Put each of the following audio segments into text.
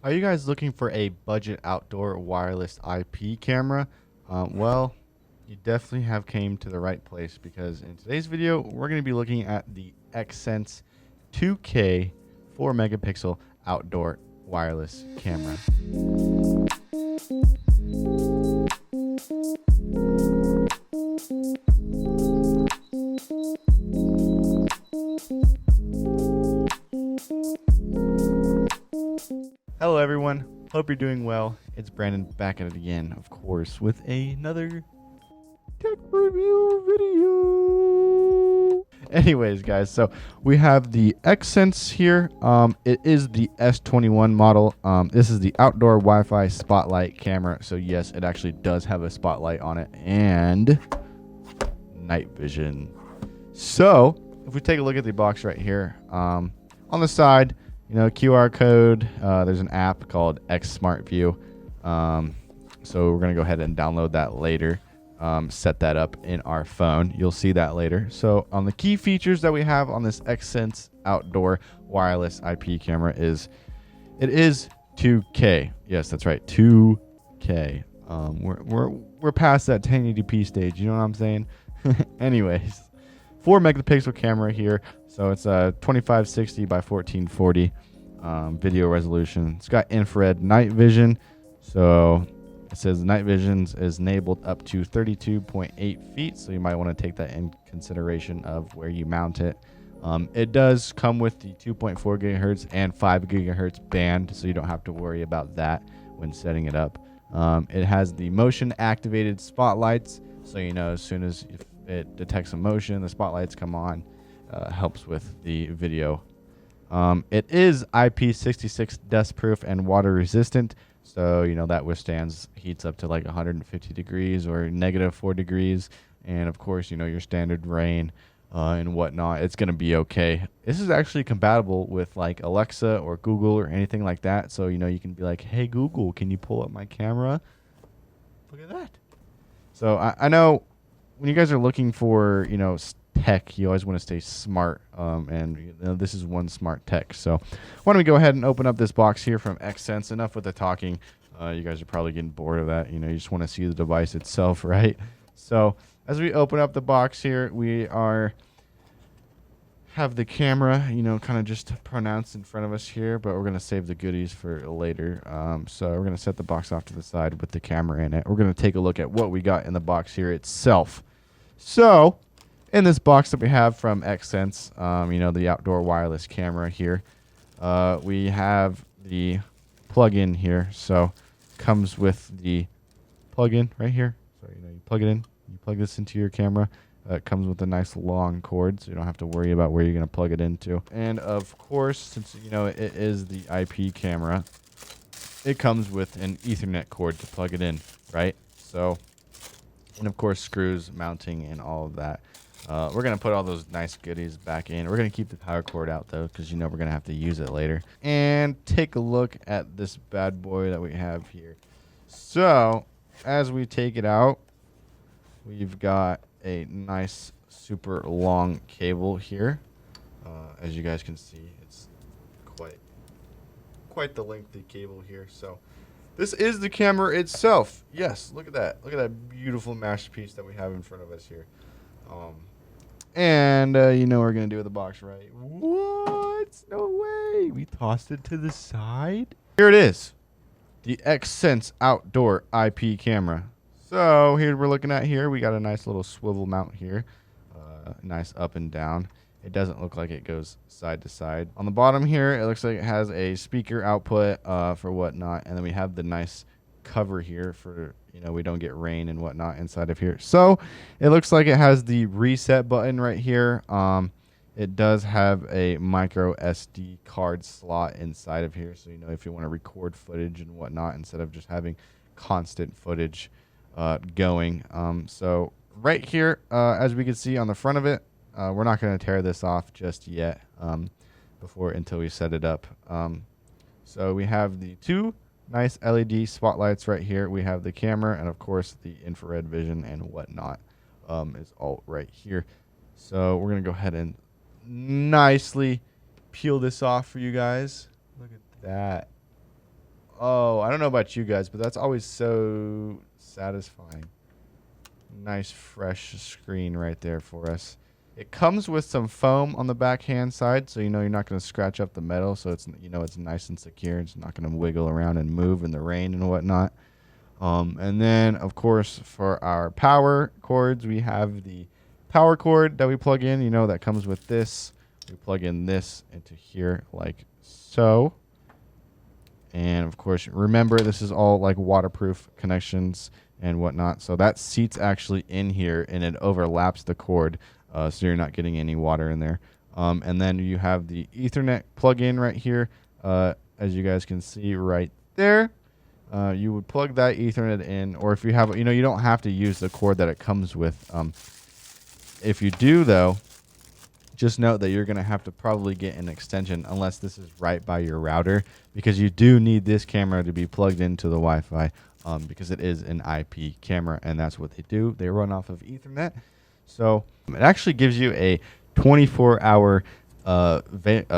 Are you guys looking for a budget outdoor wireless IP camera? Well, you definitely have came to the right place because in today's video, we're going to be looking at the Sense 2K 4 megapixel outdoor wireless camera. Hello everyone, hope you're doing well. It's Brandon back at it again, of course, with another tech review video. Anyways, guys, so we have the Sense here. It is the S21 model. This is the outdoor Wi-Fi spotlight camera. So yes, it actually does have a spotlight on it and night vision. So if we take a look at the box right here, on the side, QR code. There's an app called X Smart View. So we're going to go ahead and download that later. Set that up in our phone. You'll see that later. So on the key features that we have on this Sense outdoor wireless IP camera is it is 2K. Yes, that's right. 2K. We're past that 1080p stage. You know what I'm saying? Anyways, 4 megapixel camera here. So it's a 2560 by 1440 video resolution. It's got infrared night vision. So it says night vision is enabled up to 32.8 feet. So you might want to take that in consideration of where you mount it. It does come with the 2.4 gigahertz and 5 gigahertz band. So you don't have to worry about that when setting it up. It has the motion activated spotlights. So, as soon as it detects a motion, the spotlights come on. Helps with the video. It is IP66 dust proof and water resistant. So, that withstands heats up to like 150 degrees or -4 degrees. And of course, your standard rain and whatnot. It's going to be okay. This is actually compatible with like Alexa or Google or anything like that. So, you can be like, hey, Google, can you pull up my camera? Look at that. So I know when you guys are looking for, tech, you always want to stay smart, and this is one smart tech. So why don't we go ahead and open up this box here from Sense. Enough with the talking. You guys are probably getting bored of that. You just want to see the device itself, right? So as we open up the box here, we have the camera, kind of just pronounced in front of us here, but we're going to save the goodies for later. So we're going to set the box off to the side with the camera in it. We're going to take a look at what we got in the box here itself. So in this box that we have from Sense, the outdoor wireless camera here, we have the plug-in here. So comes with the plug-in right here. So, you plug it in, you plug this into your camera. It comes with a nice long cord, so you don't have to worry about where you're going to plug it into. And of course, since, it is the IP camera, it comes with an Ethernet cord to plug it in, right? So, and of course, screws, mounting, and all of that. We're going to put all those nice goodies back in. We're going to keep the power cord out, though, because, we're going to have to use it later. And take a look at this bad boy that we have here. So, as we take it out, we've got a nice, super long cable here. As you guys can see, it's quite the lengthy cable here. So, this is the camera itself. Yes, look at that. Look at that beautiful masterpiece that we have in front of us here. And what we're going to do with the box, right? What? No way. We tossed it to the side. Here it is. The Sense outdoor IP camera. So here we're looking at here. We got a nice little swivel mount here. Nice up and down. It doesn't look like it goes side to side. On the bottom here, it looks like it has a speaker output for whatnot. And then we have the nice cover here for, we don't get rain and whatnot inside of here. So it looks like it has the reset button right here. It does have a micro SD card slot inside of here. So, if you want to record footage and whatnot instead of just having constant footage going. So right here, as we can see on the front of it, we're not going to tear this off just yet until we set it up. So we have the two nice LED spotlights right here. We have the camera and, of course, the infrared vision and whatnot is all right here. So we're going to go ahead and nicely peel this off for you guys. Look at that. I don't know about you guys, but that's always so satisfying. Nice fresh screen right there for us. It comes with some foam on the backhand side, so you know you're not going to scratch up the metal, so it's it's nice and secure. It's not going to wiggle around and move in the rain and whatnot. And then, of course, for our power cords, we have the power cord that we plug in. You know, that comes with this. We plug in this into here like so. And, of course, remember, this is all like waterproof connections and whatnot. So that seat's actually in here, and it overlaps the cord, so you're not getting any water in there. And then you have the Ethernet plug-in right here, as you guys can see right there. You would plug that Ethernet in, or if you have, you don't have to use the cord that it comes with. If you do, though, just note that you're going to have to probably get an extension unless this is right by your router, because you do need this camera to be plugged into the Wi-Fi, because it is an IP camera, and that's what they do. They run off of Ethernet. So it actually gives you a 24-hour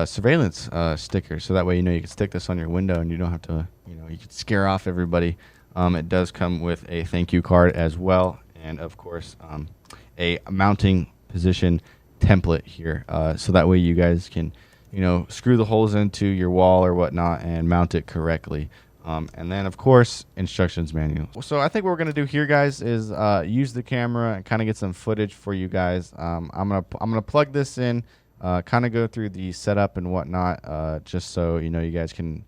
surveillance sticker, so that way you can stick this on your window and you don't have to, you can scare off everybody. It does come with a thank you card as well, and of course a mounting position template here, so that way you guys can screw the holes into your wall or whatnot and mount it correctly. And then, of course, instructions manual. So I think what we're going to do here, guys, is use the camera and kind of get some footage for you guys. I'm gonna plug this in, kind of go through the setup and whatnot, just so you guys can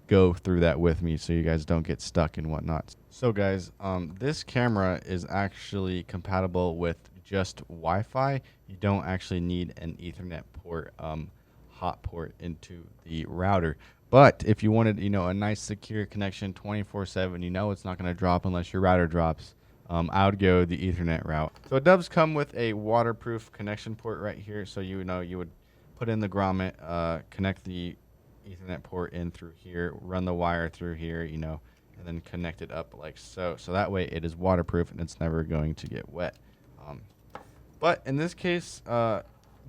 go through that with me, so you guys don't get stuck and whatnot. So, guys, this camera is actually compatible with just Wi-Fi. You don't actually need an Ethernet port, hot port into the router. But if you wanted, a nice secure connection 24/7, it's not going to drop unless your router drops, I would go the Ethernet route. So it does come with a waterproof connection port right here. So you would put in the grommet, connect the Ethernet port in through here, run the wire through here, and then connect it up like so. So that way it is waterproof and it's never going to get wet. But in this case,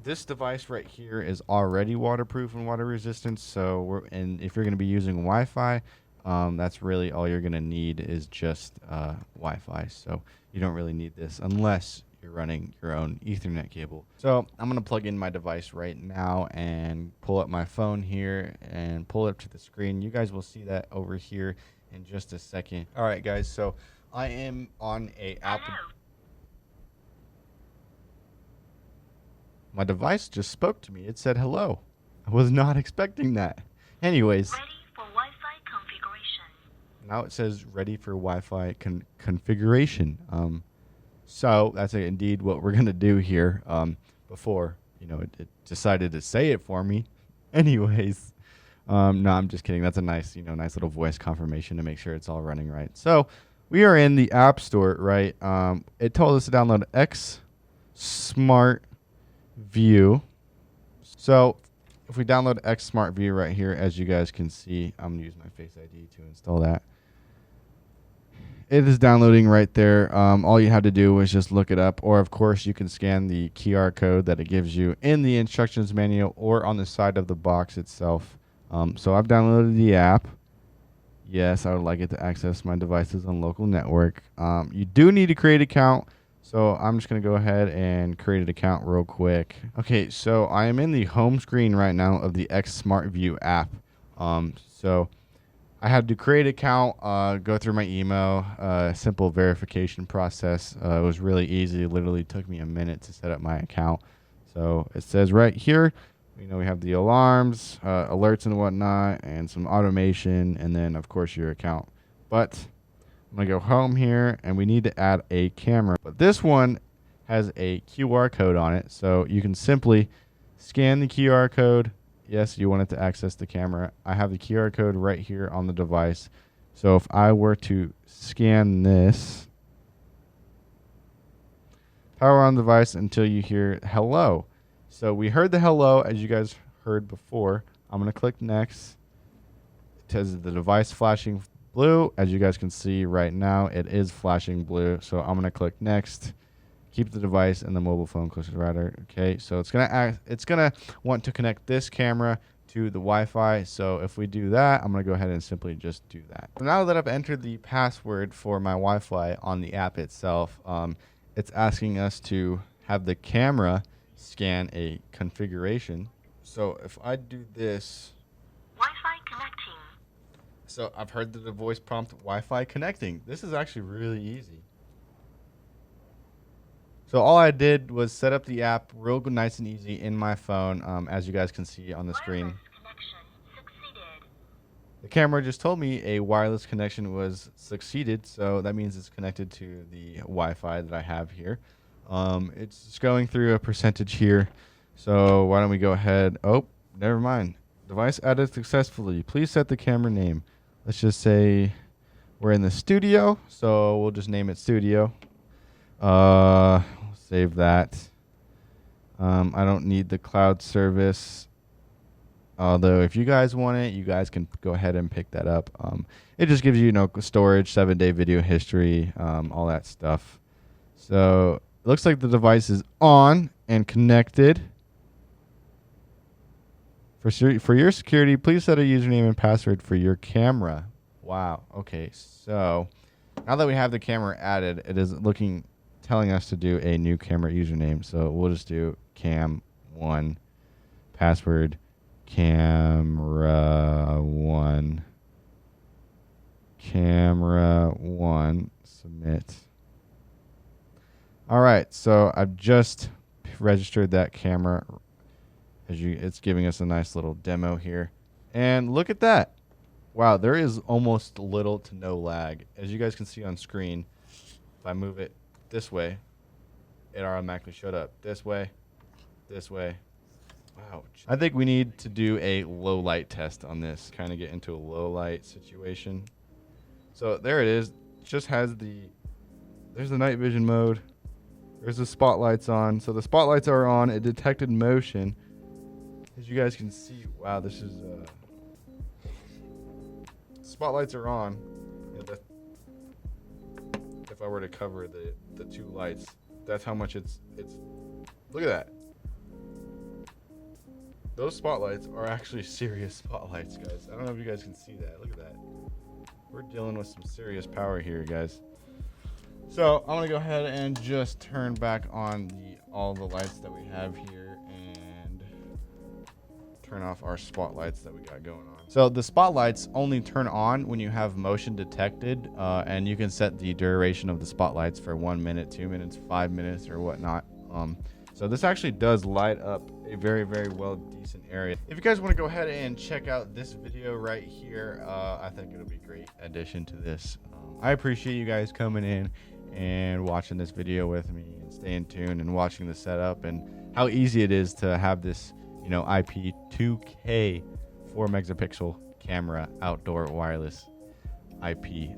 this device right here is already waterproof and water resistant. So if you're going to be using Wi-Fi, that's really all you're going to need is just Wi-Fi. So you don't really need this unless you're running your own Ethernet cable. So I'm going to plug in my device right now and pull up my phone here and pull it up to the screen. You guys will see that over here in just a second. All right, guys. So I am on a app. My device just spoke to me. It said hello. I was not expecting that. Anyways. Ready for Wi-Fi configuration. Now it says ready for Wi-Fi configuration. So that's indeed what we're going to do here. Before, it decided to say it for me. Anyways. No, I'm just kidding. That's a nice, nice little voice confirmation to make sure it's all running right. So we are in the App Store, right? It told us to download X Smart View. So if we download X Smart View right here, as you guys can see, I'm gonna use my Face ID to install that. It is downloading right there. All you have to do is just look it up, or of course you can scan the QR code that it gives you in the instructions manual or on the side of the box itself. So I've downloaded the app. Yes, I would like it to access my devices on local network. You do need to create an account. So I'm just going to go ahead and create an account real quick. Okay, so I am in the home screen right now of the X Smart View app. So I had to create an account, go through my email, simple verification process. It was really easy. It literally took me a minute to set up my account. So it says right here, we have the alarms, alerts and whatnot, and some automation, and then, of course, your account. But I'm going to go home here, and we need to add a camera. But this one has a QR code on it, so you can simply scan the QR code. Yes, you want it to access the camera. I have the QR code right here on the device. So if I were to scan this, power on the device until you hear hello. So we heard the hello, as you guys heard before. I'm going to click next. It says the device flashing blue. As you guys can see right now, it is flashing blue. So I'm going to click next. Keep the device and the mobile phone close to the router. Okay, so it's gonna want to connect this camera to the Wi-Fi. So if we do that, I'm going to go ahead and simply just do that. So now that I've entered the password for my Wi-Fi on the app itself, it's asking us to have the camera scan a configuration. So if I do this, Wi-Fi connecting. so I've heard the voice prompt Wi-Fi connecting. This is actually really easy. So all I did was set up the app real good, nice and easy in my phone, as you guys can see on the screen. Wireless connection succeeded. The camera just told me a wireless connection was succeeded, so that means it's connected to the Wi-Fi that I have here. It's just going through a percentage here, so why don't we go ahead? Oh, never mind. Device added successfully. Please set the camera name. Let's just say we're in the studio, so we'll just name it studio. Save that. I don't need the cloud service. Although if you guys want it, you guys can go ahead and pick that up. It just gives you, storage, 7-day video history, all that stuff. So it looks like the device is on and connected. For your security, please set a username and password for your camera. Wow. Okay. So now that we have the camera added, it is telling us to do a new camera username. So we'll just do cam1, password camera1, submit. All right, so I've just registered that camera. It's giving us a nice little demo here, and look at that. Wow, there is almost little to no lag. As you guys can see on screen, if I move it this way, it automatically showed up. This way. Wow. I think we need to do a low light test on this, kind of get into a low light situation. So there it is. It just has there's the night vision mode. There's the spotlights on. So the spotlights are on. It detected motion. As you guys can see, wow, this is spotlights are on. If I were to cover the two lights, that's how much it's look at that. Those spotlights are actually serious spotlights, guys. I don't know if you guys can see that. Look at that. We're dealing with some serious power here, guys. So I'm gonna go ahead and just turn back on all the lights that we have here and turn off our spotlights that we got going on. So the spotlights only turn on when you have motion detected, and you can set the duration of the spotlights for 1 minute, 2 minutes, 5 minutes, or whatnot. So this actually does light up a very, very well decent area. If you guys want to go ahead and check out this video right here, I think it'll be a great addition to this. I appreciate you guys coming in and watching this video with me and staying tuned and watching the setup and how easy it is to have this, IP 2K 4 megapixel camera outdoor wireless IP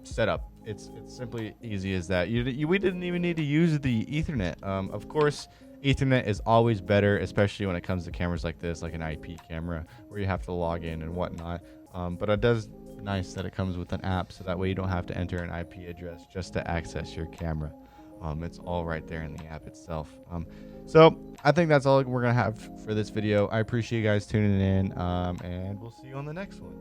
setup. It's simply easy as that. We didn't even need to use the Ethernet. Of course, Ethernet is always better, especially when it comes to cameras like this, like an IP camera, where you have to log in and whatnot. But it does nice that it comes with an app, so that way you don't have to enter an IP address just to access your camera. It's all right there in the app itself. So I think that's all we're gonna have for this video. I appreciate you guys tuning in, and we'll see you on the next one.